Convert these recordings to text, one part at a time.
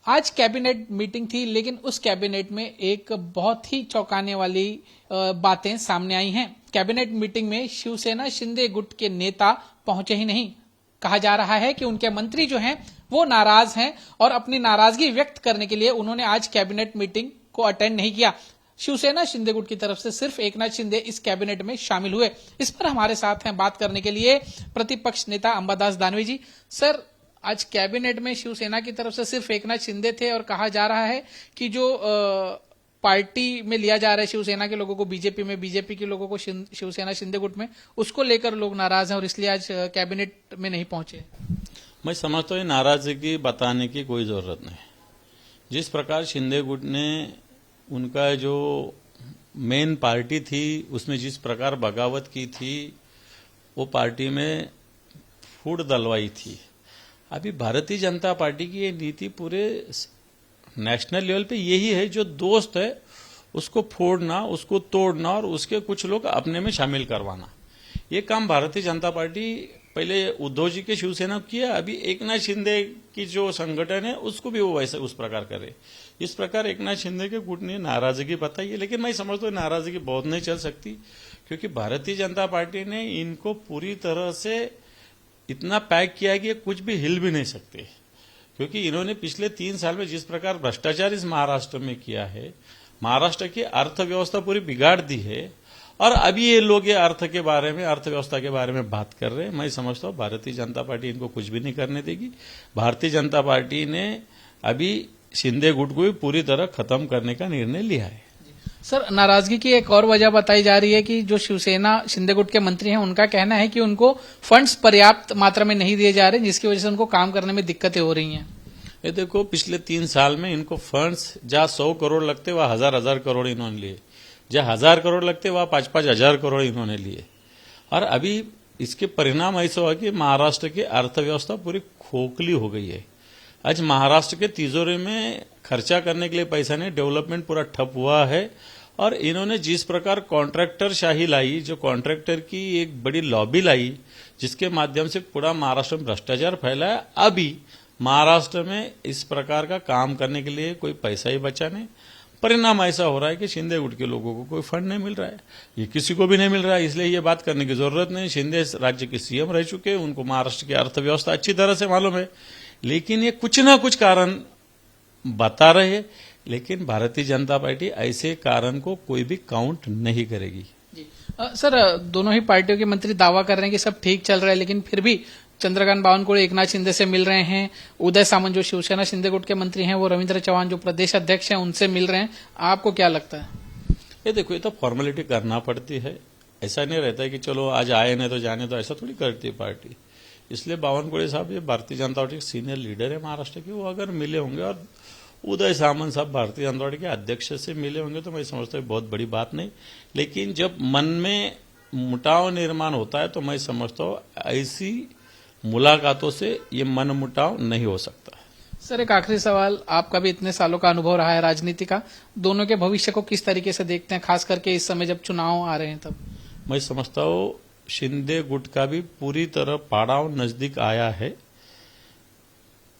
आज cabinet meeting थी, लेकिन उस कैबिनेट में एक बहुत ही चौंकाने वाली बातें सामने आई हैं। कैबिनेट मीटिंग में शिवसेना शिंदे गुट के नेता पहुंचे ही नहीं। कहा जा रहा है कि उनके मंत्री जो हैं वो नाराज हैं और अपनी नाराजगी व्यक्त करने के लिए उन्होंने आज कैबिनेट मीटिंग को अटेंड नहीं किया। शिवसेना शिंदे गुट की तरफ से सिर्फ एकनाथ शिंदे इस कैबिनेट में शामिल हुए। इस पर हमारे साथ हैं बात करने के लिए प्रतिपक्ष नेता अंबादास दानवे जी। सर, आज कैबिनेट में शिवसेना की तरफ से सिर्फ एकनाथ शिंदे थे और कहा जा रहा है कि जो पार्टी में लिया जा रहा है शिवसेना के लोगों को बीजेपी में, बीजेपी के लोगों को शिवसेना शिंदे गुट में, उसको लेकर लोग नाराज हैं और इसलिए आज कैबिनेट में नहीं पहुंचे। मैं समझता हूँ नाराजगी बताने की कोई जरूरत नहीं। जिस प्रकार शिंदे गुट ने उनका जो मेन पार्टी थी उसमें जिस प्रकार बगावत की थी, वो पार्टी में फूट डलवाई थी। अभी भारतीय जनता पार्टी की ये नीति पूरे नेशनल लेवल पे यही है, जो दोस्त है उसको फोड़ना, उसको तोड़ना और उसके कुछ लोग अपने में शामिल करवाना। ये काम भारतीय जनता पार्टी पहले उद्धव जी के शिवसेना किया, अभी एकनाथ शिंदे की जो संगठन है उसको भी वो वैसे उस प्रकार करे। इस प्रकार एकनाथ शिंदे के गुट ने नाराजगी बताई है, लेकिन मैं समझता हूँ नाराजगी बहुत नहीं चल सकती, क्योंकि भारतीय जनता पार्टी ने इनको पूरी तरह से इतना पैक किया है कि कुछ भी हिल भी नहीं सकते। क्योंकि इन्होंने पिछले 3 साल में जिस प्रकार भ्रष्टाचार इस महाराष्ट्र में किया है, महाराष्ट्र की अर्थव्यवस्था पूरी बिगाड़ दी है, और अभी ये लोग ये अर्थव्यवस्था के बारे में बात कर रहे हैं। मैं समझता हूँ भारतीय जनता पार्टी इनको कुछ भी नहीं करने देगी। भारतीय जनता पार्टी ने अभी शिंदे गुट को भी पूरी तरह खत्म करने का निर्णय लिया है। सर, नाराजगी की एक और वजह बताई जा रही है कि जो शिवसेना शिंदे गुट के मंत्री हैं उनका कहना है कि उनको फंड्स पर्याप्त मात्रा में नहीं दिए जा रहे, जिसकी वजह से उनको काम करने में दिक्कतें हो रही हैं। ये देखो, पिछले 3 साल में इनको फंड्स जहाँ 100 करोड़ लगते वहाँ 1000 करोड़ इन्होंने लिए, जहाँ 1000 करोड़ लगते वहाँ 5-5 हजार करोड़ इन्होंने लिए। और अभी इसके परिणाम ऐसा हुआ कि महाराष्ट्र की अर्थव्यवस्था पूरी खोखली हो गई है। आज महाराष्ट्र के तिजोरी में खर्चा करने के लिए पैसा नहीं, डेवलपमेंट पूरा ठप हुआ है। और इन्होंने जिस प्रकार कॉन्ट्रैक्टर शाही लाई, जो कॉन्ट्रैक्टर की एक बड़ी लॉबी लाई, जिसके माध्यम से पूरा महाराष्ट्र में भ्रष्टाचार फैला है, अभी महाराष्ट्र में इस प्रकार का काम करने के लिए कोई पैसा ही बचा नहीं। परिणाम ऐसा हो रहा है कि शिंदे गुट के लोगों को कोई फंड नहीं मिल रहा है, ये किसी को भी नहीं मिल रहा है। इसलिए ये बात करने की जरूरत नहीं। शिंदे राज्य के सीएम रह चुके हैं, उनको महाराष्ट्र की अर्थव्यवस्था अच्छी तरह से मालूम है, लेकिन ये कुछ ना कुछ कारण बता रहे हैं। लेकिन भारतीय जनता पार्टी ऐसे कारण को कोई भी काउंट नहीं करेगी। जी सर, दोनों ही पार्टियों के मंत्री दावा कर रहे हैं कि सब ठीक चल रहा है, लेकिन फिर भी चंद्रकांत बावनकुळे एकनाथ शिंदे से मिल रहे हैं, उदय सामंत जो शिवसेना शिंदे गुट के मंत्री हैं वो रविंद्र चौहान जो प्रदेश अध्यक्ष हैं उनसे मिल रहे हैं। आपको क्या लगता है? ये देखो, ये तो फॉर्मेलिटी करना पड़ती है। ऐसा नहीं रहता है कि चलो आज आए नहीं तो जाने दो, ऐसा थोड़ी करती है पार्टी। इसलिए बावनकुळे साहब ये भारतीय जनता पार्टी के सीनियर लीडर है महाराष्ट्र के, वो अगर मिले होंगे और उदय सामंत साहब भारतीय जनता पार्टी के अध्यक्ष से मिले होंगे तो मैं समझता हूँ बहुत बड़ी बात नहीं। लेकिन जब मन में मुटाव निर्माण होता है तो मैं समझता हूँ ऐसी मुलाकातों से ये मन मुटाव नहीं हो सकता। सर, एक आखिरी सवाल, आपका भी इतने सालों का अनुभव रहा है राजनीति का, दोनों के भविष्य को किस तरीके से देखते हैं, खास करके इस समय जब चुनाव आ रहे हैं तब? मैं समझता हूँ शिंदे गुट का भी पूरी तरह पड़ाव नजदीक आया है।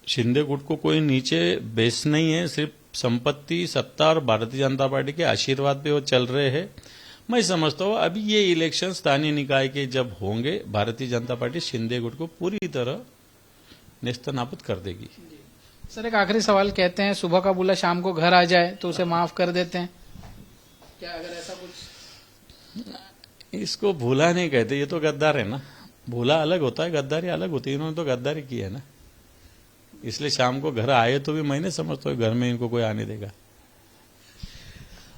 शिंदे गुट को कोई नीचे बेस नहीं है, सिर्फ संपत्ति, सत्ता और भारतीय जनता पार्टी के आशीर्वाद पे वो चल रहे हैं। मैं समझता हूँ अभी ये इलेक्शन स्थानीय निकाय के जब होंगे, भारतीय जनता पार्टी शिंदे गुट को पूरी तरह नेस्तनाबूद कर देगी। सर, एक आखिरी सवाल, कहते हैं सुबह का बुला शाम को घर आ जाए तो उसे माफ कर देते हैं, क्या अगर ऐसा कुछ? इसको भूला नहीं कहते, ये तो गद्दार है ना। भूला अलग होता है, गद्दारी अलग होती है। इन्होंने तो गद्दारी की है ना, इसलिए शाम को घर आए तो भी मैं नहीं समझता हूँ घर में इनको कोई आने देगा।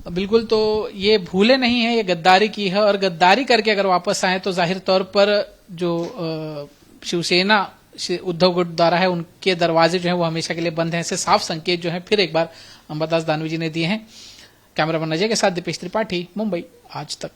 बिल्कुल, तो ये भूले नहीं है, ये गद्दारी की है, और गद्दारी करके अगर वापस आए तो जाहिर तौर पर जो शिवसेना उद्धव गुट द्वारा है उनके दरवाजे जो है वो हमेशा के लिए बंद हैं। ऐसे साफ संकेत जो है फिर एक बार अंबादास दानवे जी ने दिए हैं। कैमरामैन अजय के साथ दीपेश त्रिपाठी, मुंबई आज तक।